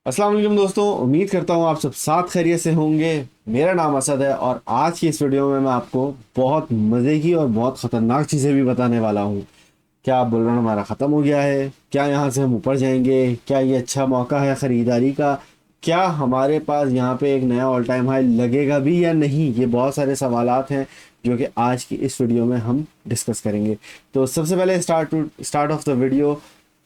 अस्सलाम वालेकुम दोस्तों, उम्मीद करता हूँ आप सब साथ खैरियत से होंगे। मेरा नाम असद है और आज की इस वीडियो में मैं आपको बहुत मज़े की और बहुत ख़तरनाक चीज़ें भी बताने वाला हूँ। क्या आप बुलरन हमारा ख़त्म हो गया है? क्या यहाँ से हम ऊपर जाएंगे? क्या ये अच्छा मौका है ख़रीदारी का? क्या हमारे पास यहाँ पे एक नया ऑल टाइम हाई लगेगा भी या नहीं? ये बहुत सारे सवालात हैं जो कि आज की इस वीडियो में हम डिस्कस करेंगे। तो सबसे पहले start of the video,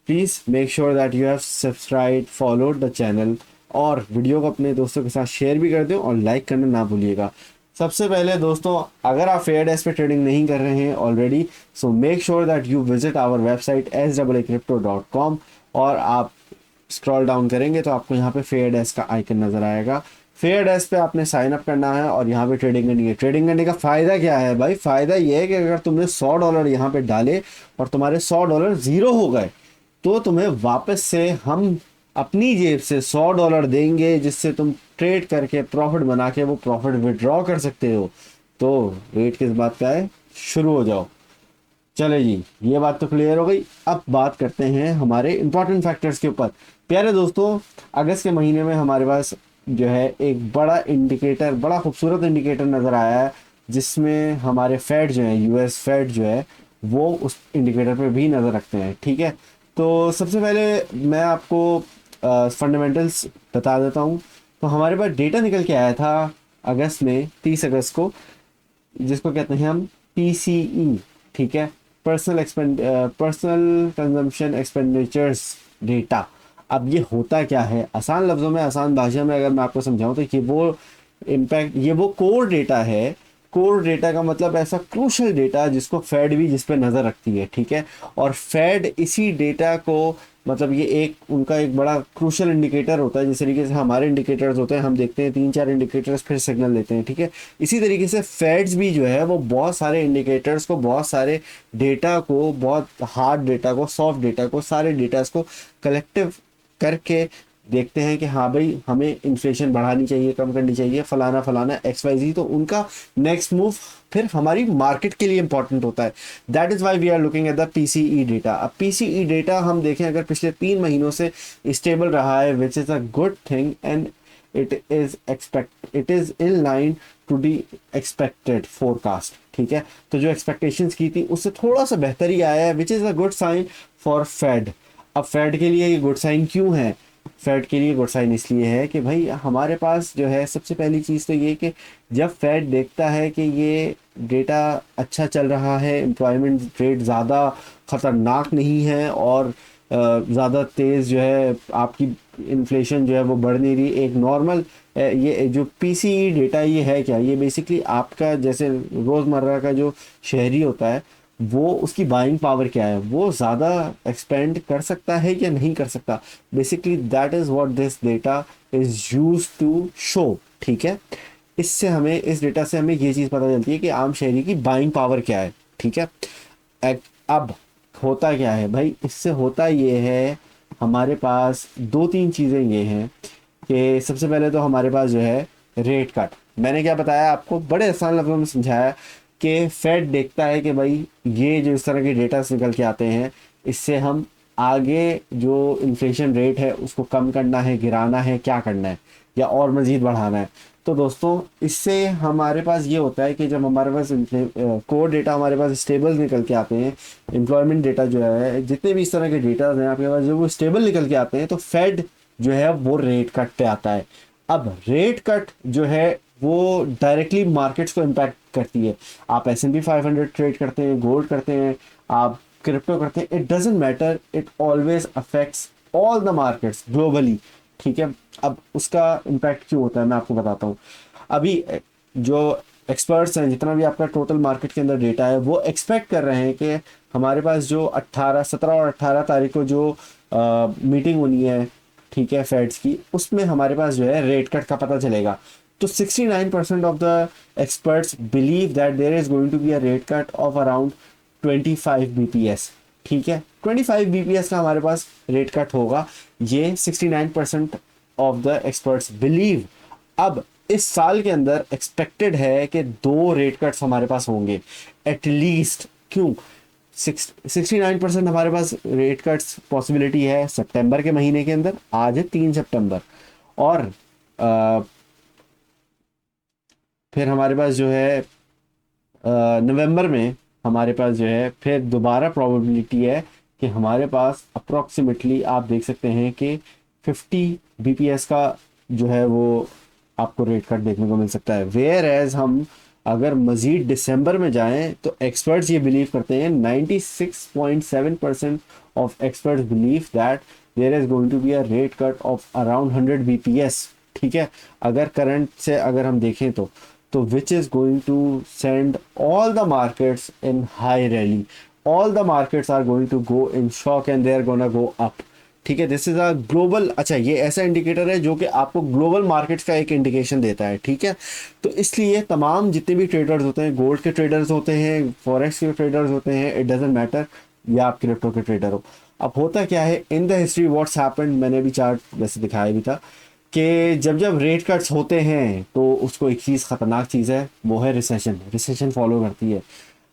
please make sure that you have subscribe followed the channel और वीडियो को अपने दोस्तों के साथ शेयर भी कर दें और लाइक करना ना भूलिएगा। सबसे पहले दोस्तों, अगर आप फेयर डेस्क पे ट्रेडिंग नहीं कर रहे हैं already, so make sure that you visit our website SAACrypto.com और आप स्क्रॉल डाउन करेंगे तो आपको यहाँ पे फेयर डेस्क का आइकन नज़र आएगा। फेयर डेस्क पे आपने साइन अप करना है और यहाँ पे ट्रेडिंग करनी है। ट्रेडिंग करने का फ़ायदा क्या है भाई? फ़ायदा ये है कि अगर तुमने $100 यहाँ पे डाले और तुम्हारे $100 ज़ीरो हो गए तो तुम्हें वापस से हम अपनी जेब से $100 देंगे, जिससे तुम ट्रेड करके प्रॉफिट बना के वो प्रॉफिट विड्रॉ कर सकते हो। तो वेट किस बात का है, शुरू हो जाओ। चले जी, ये बात तो क्लियर हो गई। अब बात करते हैं हमारे इंपॉर्टेंट फैक्टर्स के ऊपर। प्यारे दोस्तों, अगस्त के महीने में हमारे पास जो है एक बड़ा इंडिकेटर, बड़ा खूबसूरत इंडिकेटर नज़र आया है, जिसमें हमारे फेड जो है, यूएस फेड जो है, वो उस इंडिकेटर पे भी नज़र रखते हैं। ठीक है, तो सबसे पहले मैं आपको फंडामेंटल्स बता देता हूँ। तो हमारे पास डेटा निकल के आया था अगस्त में, 30 अगस्त को, जिसको कहते हैं हम PCE। ठीक है, पर्सनल कंजम्पशन एक्सपेंडिचर्स डेटा। अब ये होता क्या है, आसान लफ्ज़ों में, आसान भाषा में अगर मैं आपको समझाऊं तो ये वो कोर डेटा है। कोर डेटा का मतलब ऐसा क्रूशल डेटा जिसको फेड भी जिस पे नज़र रखती है। ठीक है, और फेड इसी डेटा को, मतलब ये एक उनका एक बड़ा क्रूशल इंडिकेटर होता है। जिस तरीके से हमारे इंडिकेटर्स होते हैं, हम देखते हैं 3-4 इंडिकेटर्स फिर सिग्नल देते हैं। ठीक है, इसी तरीके से फेड्स भी जो है वो बहुत सारे इंडिकेटर्स को, बहुत सारे डेटा को, बहुत हार्ड डेटा को, सॉफ्ट डेटा को, सारे डेटास को कलेक्टिव करके देखते हैं कि हाँ भाई, हमें इन्फ्लेशन बढ़ानी चाहिए, कम करनी चाहिए, फलाना फलाना XYZ। तो उनका नेक्स्ट मूव फिर हमारी मार्केट के लिए इंपॉर्टेंट होता है। That is why we are looking at the PCE data. अब PCE डेटा हम देखें, अगर पिछले 3 महीनों से स्टेबल रहा है, which is a good thing, and it is in line to the expected forecast. ठीक है, तो जो एक्सपेक्टेशंस की थी उससे थोड़ा सा बेहतर ही आया है, which is a good sign for Fed. अब फेड के लिए ये गुड साइन क्यों है? फेड के लिए गुड साइन इसलिए है कि भाई हमारे पास जो है, सबसे पहली चीज़ तो ये कि जब फेड देखता है कि ये डेटा अच्छा चल रहा है, एम्प्लॉयमेंट रेट ज़्यादा ख़तरनाक नहीं है और ज़्यादा तेज़ जो है आपकी इन्फ्लेशन जो है वो बढ़ नहीं रही, एक नॉर्मल, ये जो PCE डेटा ये है क्या, ये बेसिकली आपका जैसे रोज़मर्रा का जो शहरी होता है, वो उसकी बाइंग पावर क्या है, वो ज़्यादा एक्सपेंड कर सकता है या नहीं कर सकता। Basically that is what this data is use to show. ठीक है, इससे हमें, इस डेटा से हमें ये चीज़ पता चलती है कि आम शहरी की बाइंग पावर क्या है। ठीक है, अब होता क्या है भाई, इससे होता ये है, हमारे पास 2-3 चीज़ें ये हैं कि सबसे पहले तो हमारे पास जो है रेट कट। मैंने क्या बताया आपको, बड़े आसान लफ्ज़ों में समझाया कि फेड देखता है कि भाई ये जो इस तरह के डेटा निकल के आते हैं, इससे हम आगे जो इन्फ्लेशन रेट है उसको कम करना है, गिराना है, क्या करना है, या और मज़ीद बढ़ाना है। तो दोस्तों, इससे हमारे पास ये होता है कि जब हमारे पास कोर डेटा हमारे पास स्टेबल निकल के आते हैं, एम्प्लॉयमेंट डेटा जो है, जितने भी इस तरह के डेटा हैं आपके पास, जब वो स्टेबल निकल के आते हैं तो फेड जो है वो रेट कट पे आता है। अब रेट कट जो है वो डायरेक्टली मार्केट्स को इम्पैक्ट करती है। आप S&P 500 ट्रेड करते हैं, गोल्ड करते हैं, आप क्रिप्टो करते हैं, it doesn't matter, it always affects all the markets globally. ठीक है, अब उसका इम्पैक्ट क्यों होता है मैं आपको बताता हूँ। अभी जो एक्सपर्ट्स हैं, जितना भी आपका टोटल मार्केट के अंदर डेटा है, वो एक्सपेक्ट कर रहे हैं कि हमारे पास जो 17 और 18 तारीख को जो मीटिंग होनी है, ठीक है, फेड्स की, उसमें हमारे पास जो है रेट कट का पता चलेगा। तो 69% of the experts believe that there is going to be a rate cut of around 25 BPS। ठीक है, 25 BPS का हमारे पास रेट कट होगा, ये 69% ऑफ द एक्सपर्ट्स बिलीव। अब इस साल के अंदर एक्सपेक्टेड है कि 2 रेट कट्स हमारे पास होंगे एटलीस्ट। क्यों? 69% हमारे पास रेट कट्स पॉसिबिलिटी है सितंबर के महीने के अंदर। आज है 3 सितंबर, और फिर हमारे पास जो है नवंबर में हमारे पास जो है फिर दोबारा प्रोबेबिलिटी है कि हमारे पास अप्रॉक्सीमेटली आप देख सकते हैं कि 50 बीपीएस का जो है वो आपको रेट कट देखने को मिल सकता है। वेयर एज हम अगर मज़ीद दिसंबर में जाएं तो एक्सपर्ट्स ये बिलीव करते हैं, 96.7% of experts believe that there is going to be a rate cut of around 100 BPS. ठीक है, अगर करंट से अगर हम देखें तो which is going to send all the markets in high rally, all the markets are going to go in shock and they are gonna go up। ठीक है, दिस इज अ ग्लोबल, अच्छा ये ऐसा इंडिकेटर है जो कि आपको global markets का एक इंडिकेशन देता है। ठीक है, तो इसलिए तमाम जितने भी ट्रेडर्स होते हैं, गोल्ड के ट्रेडर्स होते हैं, फॉरेक्स के ट्रेडर्स होते हैं, इट डजेंट मैटर, या आप क्रिप्टो के ट्रेडर हो। अब होता क्या है in the history what's happened, मैंने भी चार्ट वैसे दिखाया भी था कि जब जब रेट कट्स होते हैं तो उसको एक चीज़ ख़तरनाक चीज़ है, वो है रिसेशन। रिसेशन फॉलो करती है।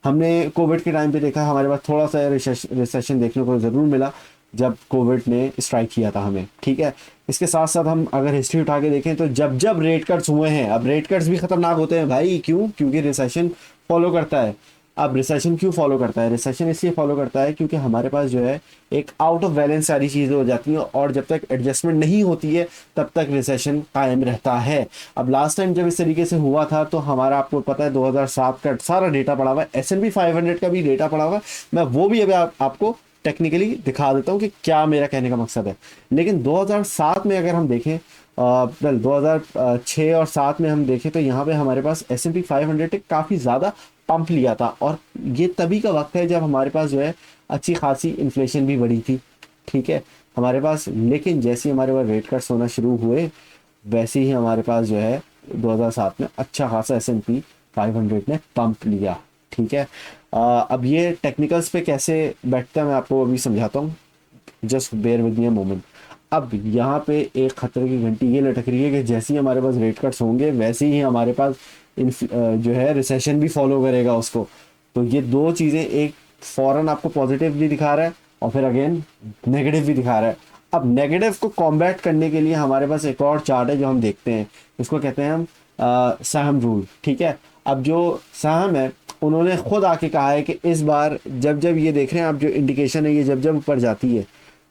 हमने कोविड के टाइम पे देखा, हमारे पास थोड़ा सा रिसेशन देखने को ज़रूर मिला जब कोविड ने स्ट्राइक किया था हमें। ठीक है, इसके साथ साथ हम अगर हिस्ट्री उठा के देखें तो जब जब रेट कट्स हुए हैं, अब रेट कट्स भी ख़तरनाक होते हैं भाई, क्यों? क्योंकि रिसेशन फॉलो करता है। अब रिसेशन क्यों फॉलो करता है? रिसेशन इसलिए फॉलो करता है क्योंकि हमारे पास जो है एक आउट ऑफ बैलेंस सारी चीज़ें हो जाती हैं, और जब तक एडजस्टमेंट नहीं होती है तब तक रिसेशन कायम रहता है। अब लास्ट टाइम जब इस तरीके से हुआ था तो हमारा, आपको पता है 2007 का सारा डेटा पड़ा हुआ है, S&P 500 का भी डेटा पड़ा हुआ है। मैं वो भी अभी आपको टेक्निकली दिखा देता हूँ कि क्या मेरा कहने का मकसद है। लेकिन 2007 में अगर हम देखें, 2006 और 7 में हम देखें तो यहाँ पे हमारे पास S&P 500 ने काफ़ी ज़्यादा पंप लिया था, और ये तभी का वक्त है जब हमारे पास जो है अच्छी खासी इन्फ्लेशन भी बढ़ी थी। ठीक है, हमारे पास, लेकिन जैसे ही हमारे पास रेट कट्स होना शुरू हुए वैसे ही हमारे पास जो है 2007 में अच्छा खासा S&P 500 ने पंप लिया। ठीक है, अब ये टेक्निकल्स पे कैसे बैठता है मैं आपको अभी समझाता हूँ, just bear with me a moment. अब यहाँ पे एक खतरे की घंटी ये लटक रही है कि जैसे ही हमारे पास रेट कट्स होंगे वैसे ही हमारे पास जो है रिसेशन भी फॉलो करेगा उसको। तो ये दो चीज़ें, एक फॉरन आपको पॉजिटिव भी दिखा रहा है और फिर अगेन नेगेटिव भी दिखा रहा है। अब नेगेटिव को कॉम्बैट करने के लिए हमारे पास एक और चार्ट है जो हम देखते हैं, इसको कहते हैं हम साहम रूल। ठीक है, अब जो साहम है उन्होंने खुद आके कहा है कि इस बार जब जब ये देख रहे हैं आप, जो इंडिकेशन है ये जब जब ऊपर जाती है,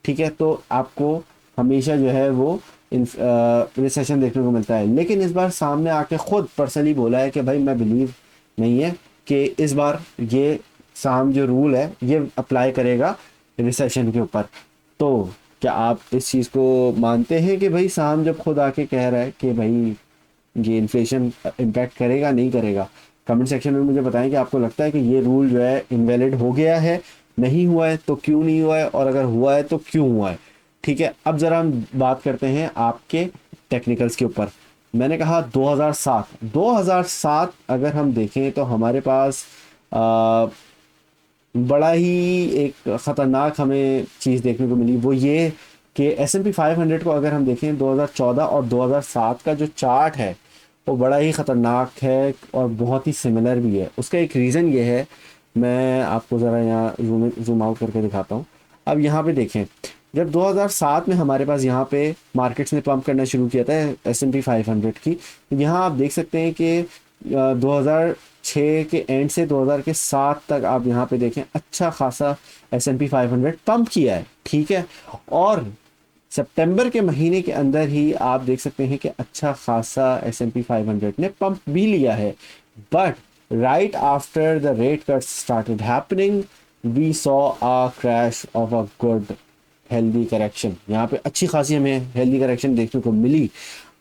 ठीक है, तो आपको हमेशा जो है वो रिसेशन देखने को मिलता है। लेकिन इस बार सामने आके खुद पर्सनली बोला है कि भाई मैं बिलीव नहीं है कि इस बार ये साम जो रूल है ये अप्लाई करेगा रिसेशन के ऊपर। तो क्या आप इस चीज़ को मानते हैं कि भाई साम जब खुद आके कह रहा है कि भाई ये इन्फ्लेशन इम्पैक्ट करेगा नहीं करेगा? कमेंट सेक्शन में मुझे बताएं कि आपको लगता है कि ये रूल जो है इनवैलिड हो गया है, नहीं हुआ है तो क्यों नहीं हुआ है, और अगर हुआ है तो क्यों हुआ है। ठीक है, अब ज़रा हम बात करते हैं आपके टेक्निकल्स के ऊपर। मैंने कहा 2007 अगर हम देखें तो हमारे पास बड़ा ही एक ख़तरनाक हमें चीज़ देखने को मिली, वो ये कि S&P 500 को अगर हम देखें 2014 और 2007 का जो चार्ट है वो बड़ा ही ख़तरनाक है और बहुत ही सिमिलर भी है। उसका एक रीज़न ये है, मैं आपको ज़रा यहाँ जूम आउट करके दिखाता हूँ। अब यहाँ पे देखें, जब 2007 में हमारे पास यहाँ पे मार्केट्स ने पंप करना शुरू किया था S&P 500 की, यहाँ आप देख सकते हैं कि 2006 के एंड से 2007 तक आप यहाँ पे देखें अच्छा खासा S&P 500 पंप किया है। ठीक है, और सितंबर के महीने के अंदर ही आप देख सकते हैं कि अच्छा खासा S&P 500 ने पंप भी लिया है। But right after the rate cuts started happening we saw a crash of a good healthy correction. यहाँ पे अच्छी खासी हमें हेल्दी करेक्शन देखने को मिली,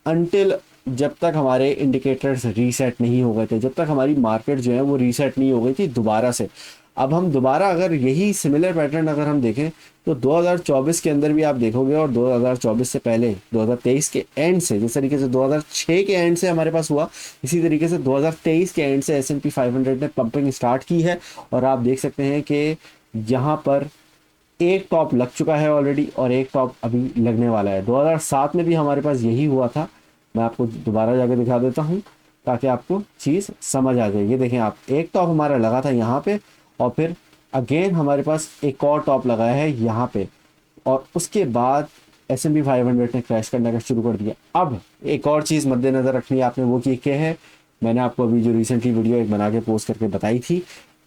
अनटिल जब तक हमारे इंडिकेटर्स रीसेट नहीं हो गए थे, जब तक हमारी मार्केट जो है वो रीसेट नहीं हो गई थी दोबारा से। अब हम दोबारा अगर यही सिमिलर पैटर्न अगर हम देखें तो 2024 के अंदर भी आप देखोगे, और 2024 से पहले 2023 के एंड से, जिस तरीके से 2006 के एंड से हमारे पास हुआ, इसी तरीके से 2023 के एंड से S&P 500 ने पंपिंग स्टार्ट की है। और आप देख सकते हैं कि यहाँ पर एक टॉप लग चुका है ऑलरेडी और एक टॉप अभी लगने वाला है। 2007 में भी हमारे पास यही हुआ था। मैं आपको दोबारा जाकर दिखा देता हूँ ताकि आपको चीज़ समझ आ जाए। ये देखें आप, एक टॉप हमारा लगा था यहाँ पे और फिर अगेन हमारे पास एक और टॉप लगाया है यहाँ पे, और उसके बाद S&P 500 ने क्रैश करने का शुरू कर दिया। अब एक और चीज़ मद्देनज़र रखनी है आपने, वो क्या है, मैंने आपको अभी जो रिसेंटली वीडियो एक बना के पोस्ट करके बताई थी,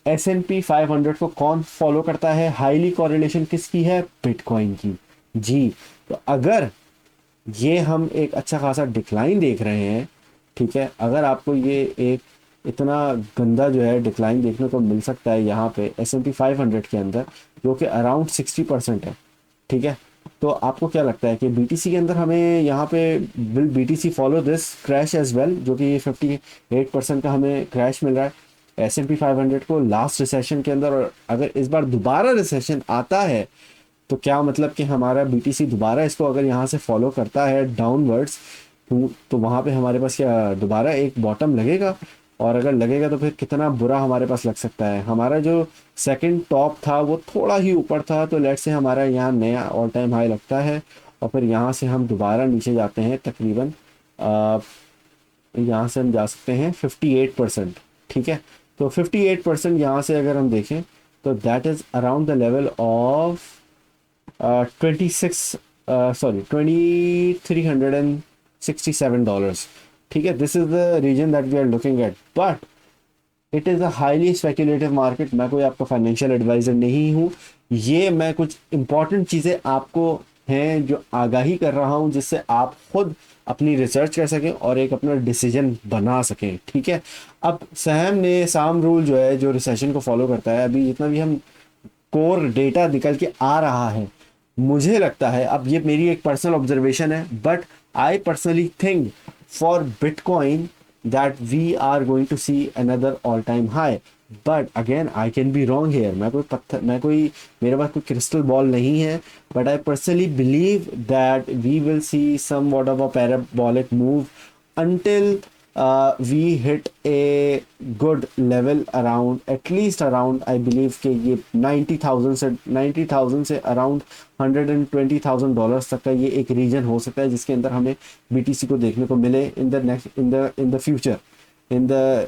S&P 500 को कौन फॉलो करता है, हाईली कॉरिलेशन किसकी है, बिटकॉइन की। जी, तो अगर ये हम एक अच्छा खासा डिक्लाइन देख रहे हैं, ठीक है, अगर आपको ये एक इतना गंदा जो है डिक्लाइन देखने को मिल सकता है यहाँ पे S&P 500 के अंदर, जो कि अराउंड 60% है, ठीक है, तो आपको क्या लगता है कि BTC के अंदर हमें यहाँ पे will BTC follow this crash as well, जो कि ये 58% का हमें क्रैश मिल रहा है S&P 500 को लास्ट रिसेशन के अंदर। और अगर इस बार दोबारा रिसेशन आता है तो क्या मतलब कि हमारा BTC दोबारा इसको अगर यहाँ से फॉलो करता है डाउनवर्ड्स, तो वहाँ पे हमारे पास क्या दोबारा एक बॉटम लगेगा, और अगर लगेगा तो फिर कितना बुरा हमारे पास लग सकता है। हमारा जो सेकंड टॉप था वो थोड़ा ही ऊपर था, तो लेट्स से हमारा यहाँ नया ऑल टाइम हाई लगता है, और फिर यहाँ से हम दोबारा नीचे जाते हैं तकरीबन, यहाँ से हम जा सकते हैं 58%, ठीक है, तो 58% यहाँ से अगर हम देखें तो that is around the level of 2367 dollars, ठीक है, this is the reason that we are looking at, but it is a highly speculative market. मैं कोई आपका फाइनेंशियल एडवाइज़र नहीं हूँ, ये मैं कुछ इंपॉर्टेंट चीज़ें आपको हैं जो आगाही कर रहा हूँ, जिससे आप खुद अपनी रिसर्च कर सकें और एक अपना डिसीजन बना सकें, ठीक है। अब सहम ने साम रूल जो है, जो रिसेशन को फॉलो करता है, अभी जितना भी हम कोर डेटा निकल के आ रहा है, मुझे लगता है, अब ये मेरी एक पर्सनल ऑब्जर्वेशन है, but I personally think for bitcoin that we are going to see another all time high, but again I can be wrong here. मैं कोई मेरे पास कोई क्रिस्टल बॉल नहीं है, but I personally believe that we will see somewhat of a parabolic move until we hit a good level around, at least around, I believe कि ये 90,000 से अराउंड $120,000 तक का ये एक रीजन हो सकता है, जिसके अंदर हमें BTC को देखने को मिले in the next in the future, in the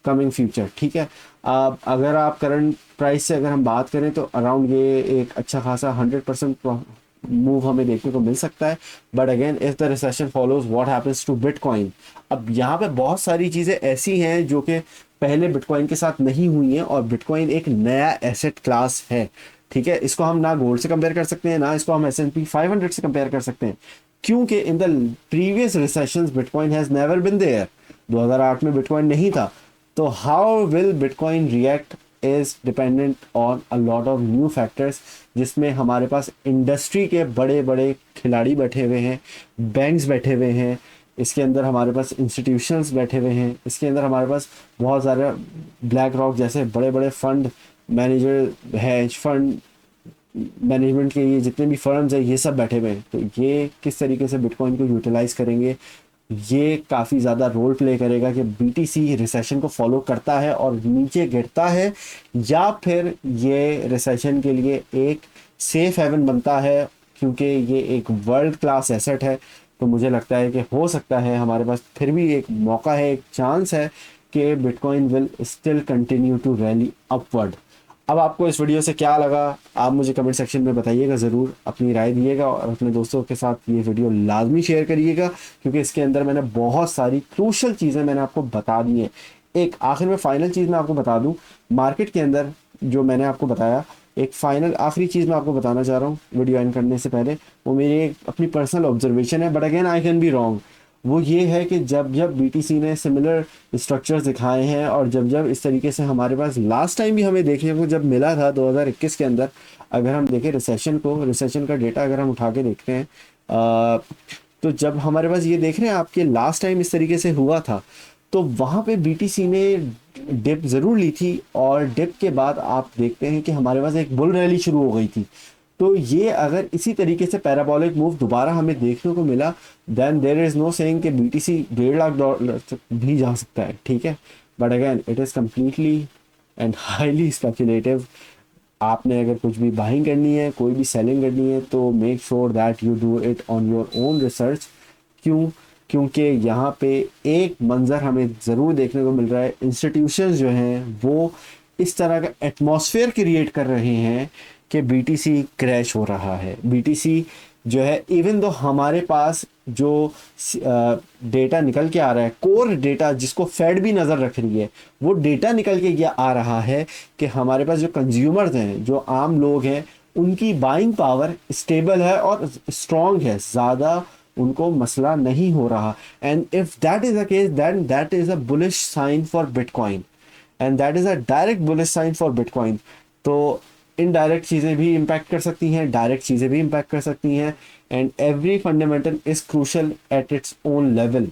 coming future, ठीक है। अगर आप करंट प्राइस से अगर हम बात करें तो अराउंड ये एक अच्छा खासा 100% मूव हमें देखने को मिल सकता है, but again if the recession follows what happens to bitcoin. अब यहाँ पे बहुत सारी चीज़ें ऐसी हैं जो कि पहले बिटकॉइन के साथ नहीं हुई हैं, और बिटकॉइन एक नया एसेट क्लास है, ठीक है, इसको हम ना गोल्ड से कंपेयर कर सकते हैं, ना इसको हम S&P 500 से कंपेयर कर सकते हैं, क्योंकि in the previous recessions bitcoin has never been there. 2008 में बिटकॉइन नहीं था, तो how will bitcoin react is dependent on a lot of new factors, जिसमें हमारे पास इंडस्ट्री के बड़े बड़े खिलाड़ी बैठे हुए हैं, बैंक्स बैठे हुए हैं, इसके अंदर हमारे पास इंस्टीट्यूशंस बैठे हुए हैं, इसके अंदर हमारे पास बहुत सारे ब्लैक रॉक जैसे बड़े बड़े fund manager, hedge fund management के ये जितने भी फर्म्स हैं, ये सब बैठे हुए हैं। तो ये किस तरीके से बिटकॉइन को यूटिलाइज करेंगे, ये काफ़ी ज़्यादा रोल प्ले करेगा कि BTC रिसेशन को फॉलो करता है और नीचे गिरता है, या फिर ये रिसेशन के लिए एक सेफ हेवन बनता है, क्योंकि ये एक वर्ल्ड क्लास एसेट है। तो मुझे लगता है कि हो सकता है हमारे पास फिर भी एक मौका है, एक चांस है कि bitcoin will still continue to rally upward. अब आपको इस वीडियो से क्या लगा, आप मुझे कमेंट सेक्शन में बताइएगा, ज़रूर अपनी राय दिएगा, और अपने दोस्तों के साथ ये वीडियो लाजमी शेयर करिएगा, क्योंकि इसके अंदर मैंने बहुत सारी क्रूशल चीज़ें मैंने आपको बता दी हैं। एक आखिर में फ़ाइनल चीज़ मैं आपको बता दूं, मार्केट के अंदर जो मैंने आपको बताया, एक फ़ाइनल आखिरी चीज़ मैं आपको बताना चाह रहा हूँ वीडियो एंड करने से पहले, वो मेरी एक अपनी पर्सनल ऑब्जर्वेशन है, but again I can be wrong. वो ये है कि जब जब BTC ने सिमिलर स्ट्रक्चर्स दिखाए हैं, और जब जब इस तरीके से हमारे पास लास्ट टाइम भी हमें देखने को जब मिला था 2021 के अंदर, अगर हम देखें रिसेशन का डेटा अगर हम उठा के देखते हैं, तो जब हमारे पास ये देख रहे हैं आपके लास्ट टाइम इस तरीके से हुआ था, तो वहाँ पे BTC ने डिप ज़रूर ली थी, और डिप के बाद आप देखते हैं कि हमारे पास एक बुल रैली शुरू हो गई थी। तो ये अगर इसी तरीके से पैराबोलिक मूव दोबारा हमें देखने को मिला, then there is no saying कि BTC $1.5 तक भी जा सकता है, ठीक है, but again it is completely and highly speculative. आपने अगर कुछ भी बाइंग करनी है, कोई भी सेलिंग करनी है, तो make sure that you do it on your own research. क्योंकि यहाँ पे एक मंज़र हमें ज़रूर देखने को मिल रहा है, इंस्टीट्यूशंस जो हैं वो इस तरह का एटमॉस्फेयर क्रिएट कर रहे हैं कि बीटीसी क्रैश हो रहा है। बीटीसी जो है, इवन दो हमारे पास जो डेटा निकल के आ रहा है, कोर डेटा जिसको फेड भी नज़र रख रही है, वो डेटा निकल के ये आ रहा है कि हमारे पास जो कंज्यूमर्स हैं, जो आम लोग हैं, उनकी बाइंग पावर स्टेबल है और स्ट्रॉन्ग है, ज़्यादा उनको मसला नहीं हो रहा। And if that is the case, then that is a bullish sign for bitcoin, and that is a direct bullish sign for bitcoin. तो इनडायरेक्ट चीज़ें भी इम्पैक्ट कर सकती हैं, डायरेक्ट चीज़ें भी इम्पैक्ट कर सकती हैं, and every fundamental is crucial at its own level.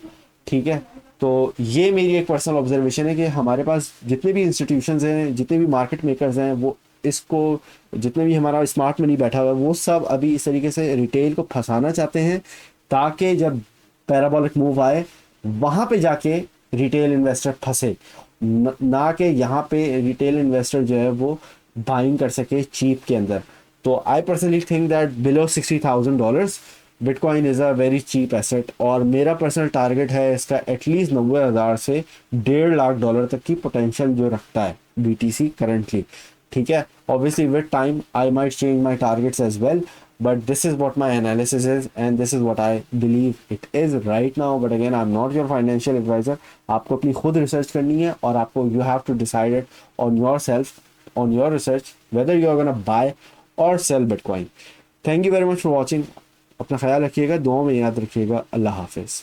ठीक है, तो ये मेरी एक पर्सनल ऑब्जर्वेशन है कि हमारे पास जितने भी इंस्टीट्यूशंस हैं, जितने भी मार्केट मेकर्स हैं, वो इसको, जितने भी हमारा स्मार्ट मनी बैठा हुआ है, वो सब अभी इस तरीके से रिटेल को फंसाना चाहते हैं, ताकि जब पैराबोलिक मूव आए वहाँ पे जाके रिटेल इन्वेस्टर फंसे, ना कि यहाँ पे रिटेल इन्वेस्टर जो है वो बाइंग कर सके चीप के अंदर। तो I personally think that below $60,000 bitcoin is a very cheap asset, और मेरा पर्सनल टारगेट है इसका एटलीस्ट 90,000 से $1.5 लाख तक की पोटेंशियल जो रखता है बीटीसी करंटली। ठीक है, obviously with time I might change my targets as well, but this is what my analysis is and this is what I believe it is right now, but again I'm not your financial advisor। आपको अपनी खुद research करनी है और आपको you have to decide it on yourself, on your research, whether you are gonna buy or sell bitcoin। thank you very much for watching। अपना ख्याल रखिएगा, दुआओं में याद रखिएगा। अल्लाह हाफिज़।